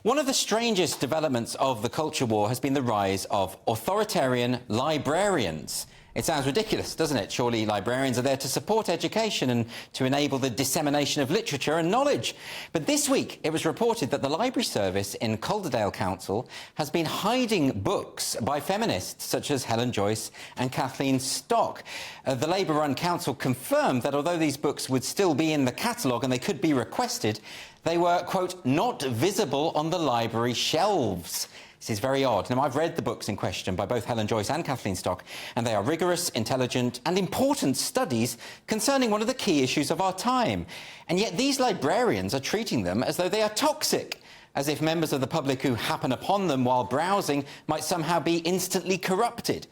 One of the strangest developments of the culture war has been the rise of authoritarian librarians. It sounds ridiculous, doesn't it? Surely librarians are there to support education and to enable the dissemination of literature and knowledge. But this week it was reported that the library service in Calderdale Council has been hiding books by feminists such as Helen Joyce and Kathleen Stock. The Labour-run council confirmed that although these books would still be in the catalogue and they could be requested, they were, quote, not visible on the library shelves. This is very odd. Now, I've read the books in question by both Helen Joyce and Kathleen Stock, and they are rigorous, intelligent and important studies concerning one of the key issues of our time. And yet these librarians are treating them as though they are toxic, as if members of the public who happen upon them while browsing might somehow be instantly corrupted.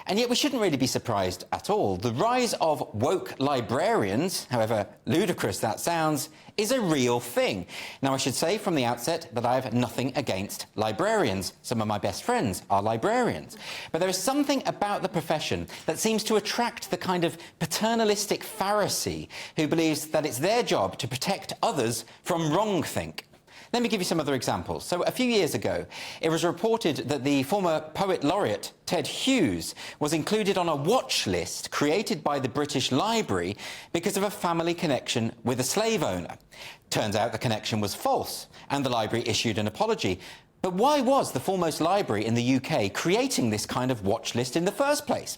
And yet we shouldn't really be surprised at all. The rise of woke librarians, however ludicrous that sounds, is a real thing. Now, I should say from the outset that I have nothing against librarians. Some of my best friends are librarians. But there is something about the profession that seems to attract the kind of paternalistic Pharisee who believes that it's their job to protect others from wrongthink. Let me give you some other examples. So a few years ago, it was reported that the former poet laureate Ted Hughes was included on a watch list created by the British Library because of a family connection with a slave owner. Turns out the connection was false, and the library issued an apology. But why was the foremost library in the UK creating this kind of watch list in the first place?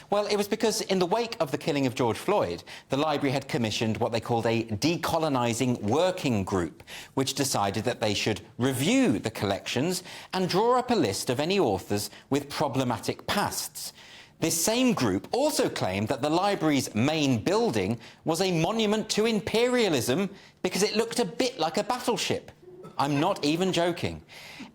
Well, it was because in the wake of the killing of George Floyd, the library had commissioned what they called a decolonising working group, which decided that they should review the collections and draw up a list of any authors with problematic pasts. This same group also claimed that the library's main building was a monument to imperialism because it looked a bit like a battleship. I'm not even joking.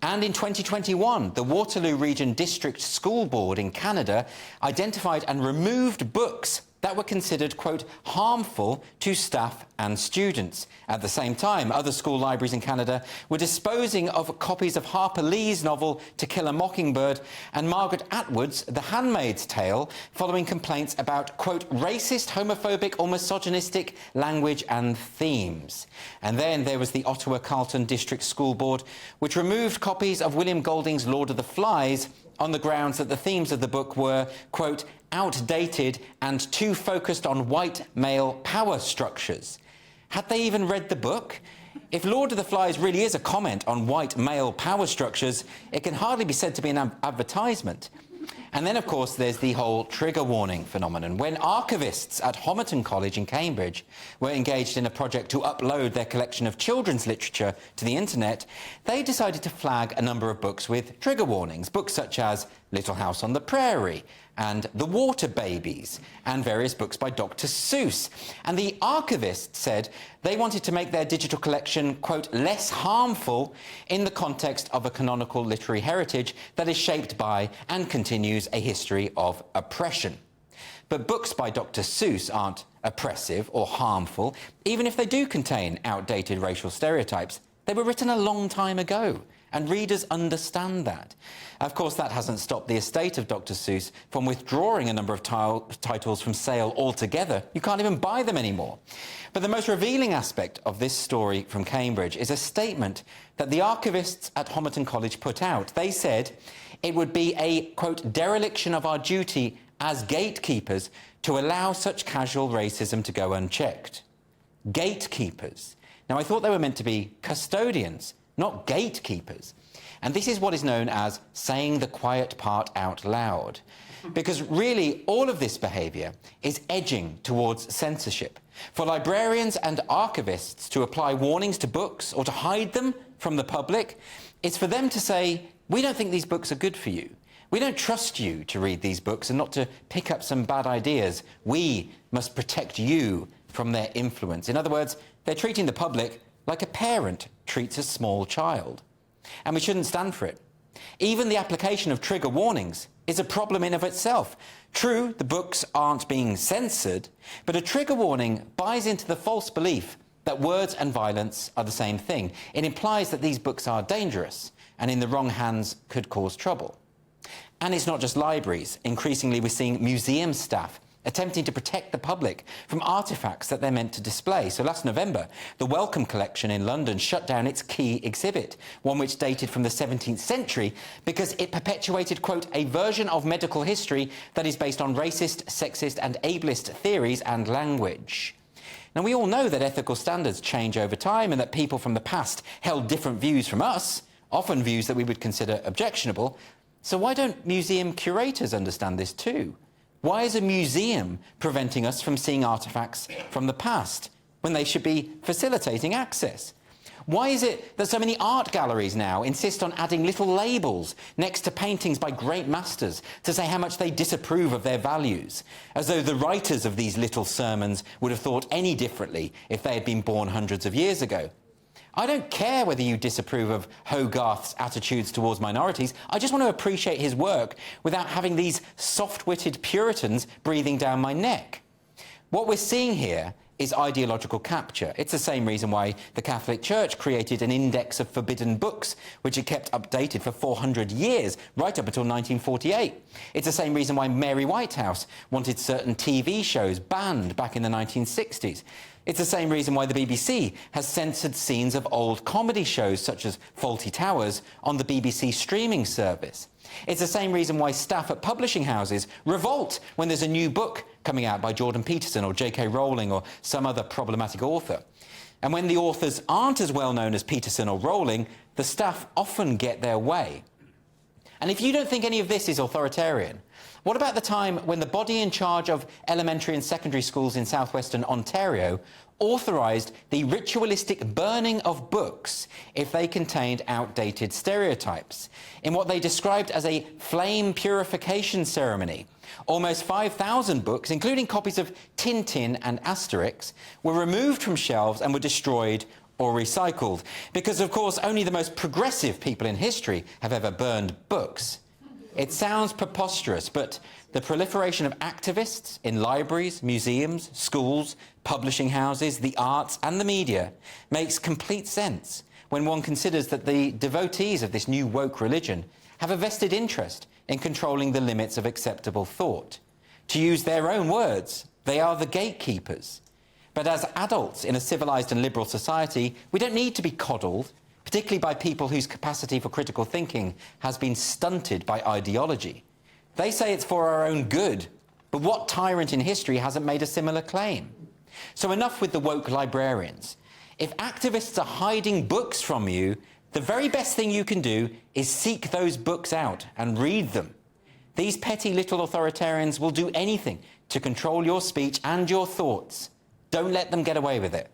And in 2021, the Waterloo Region District School Board in Canada identified and removed books that were considered, quote, harmful to staff and students. At the same time, other school libraries in Canada were disposing of copies of Harper Lee's novel To Kill a Mockingbird and Margaret Atwood's The Handmaid's Tale following complaints about, quote, racist, homophobic or misogynistic language and themes. And then there was the Ottawa Carleton District School Board, which removed copies of William Golding's Lord of the Flies on the grounds that the themes of the book were, quote, outdated and too focused on white male power structures. Had they even read the book? If Lord of the Flies really is a comment on white male power structures, it can hardly be said to be an advertisement. And then, of course, there's the whole trigger warning phenomenon. When archivists at Homerton College in Cambridge were engaged in a project to upload their collection of children's literature to the internet, they decided to flag a number of books with trigger warnings, books such as Little House on the Prairie and The Water Babies, and various books by Dr. Seuss. And the archivists said they wanted to make their digital collection, quote, less harmful in the context of a canonical literary heritage that is shaped by and continues a history of oppression. But books by Dr. Seuss aren't oppressive or harmful, even if they do contain outdated racial stereotypes. They were written a long time ago, and readers understand that. Of course, that hasn't stopped the estate of Dr. Seuss from withdrawing a number of titles from sale altogether. You can't even buy them anymore. But the most revealing aspect of this story from Cambridge is a statement that the archivists at Homerton College put out. They said it would be a, quote, dereliction of our duty as gatekeepers to allow such casual racism to go unchecked. Gatekeepers. Now, I thought they were meant to be custodians, not gatekeepers. And this is what is known as saying the quiet part out loud. Because really, all of this behaviour is edging towards censorship. For librarians and archivists to apply warnings to books or to hide them from the public, it's for them to say, we don't think these books are good for you. We don't trust you to read these books and not to pick up some bad ideas. We must protect you from their influence. In other words, they're treating the public like a parent treats a small child. And we shouldn't stand for it. Even the application of trigger warnings is a problem in of itself. True, the books aren't being censored, but a trigger warning buys into the false belief that words and violence are the same thing. It implies that these books are dangerous and in the wrong hands could cause trouble. And it's not just libraries. Increasingly, we're seeing museum staff attempting to protect the public from artefacts that they're meant to display. So last November, the Wellcome Collection in London shut down its key exhibit, one which dated from the 17th century, because it perpetuated, quote, a version of medical history that is based on racist, sexist and ableist theories and language. Now, we all know that ethical standards change over time and that people from the past held different views from us, often views that we would consider objectionable. So why don't museum curators understand this too? Why is a museum preventing us from seeing artefacts from the past when they should be facilitating access? Why is it that so many art galleries now insist on adding little labels next to paintings by great masters to say how much they disapprove of their values, as though the writers of these little sermons would have thought any differently if they had been born hundreds of years ago? I don't care whether you disapprove of Hogarth's attitudes towards minorities. I just want to appreciate his work without having these soft-witted Puritans breathing down my neck. What we're seeing here is ideological capture. It's the same reason why the Catholic Church created an index of forbidden books, which it kept updated for 400 years, right up until 1948. It's the same reason why Mary Whitehouse wanted certain TV shows banned back in the 1960s. It's the same reason why the BBC has censored scenes of old comedy shows such as Fawlty Towers on the BBC streaming service. It's the same reason why staff at publishing houses revolt when there's a new book coming out by Jordan Peterson or J.K. Rowling or some other problematic author. And when the authors aren't as well known as Peterson or Rowling, the staff often get their way. And if you don't think any of this is authoritarian, what about the time when the body in charge of elementary and secondary schools in southwestern Ontario authorised the ritualistic burning of books if they contained outdated stereotypes in what they described as a flame purification ceremony? Almost 5,000 books, including copies of Tintin and Asterix, were removed from shelves and were destroyed or recycled, because of course only the most progressive people in history have ever burned books. It sounds preposterous, but the proliferation of activists in libraries, museums, schools, publishing houses, the arts and the media makes complete sense when one considers that the devotees of this new woke religion have a vested interest in controlling the limits of acceptable thought. To use their own words, they are the gatekeepers. But as adults in a civilised and liberal society, we don't need to be coddled, particularly by people whose capacity for critical thinking has been stunted by ideology. They say it's for our own good, but what tyrant in history hasn't made a similar claim? So enough with the woke librarians. If activists are hiding books from you, the very best thing you can do is seek those books out and read them. These petty little authoritarians will do anything to control your speech and your thoughts. Don't let them get away with it.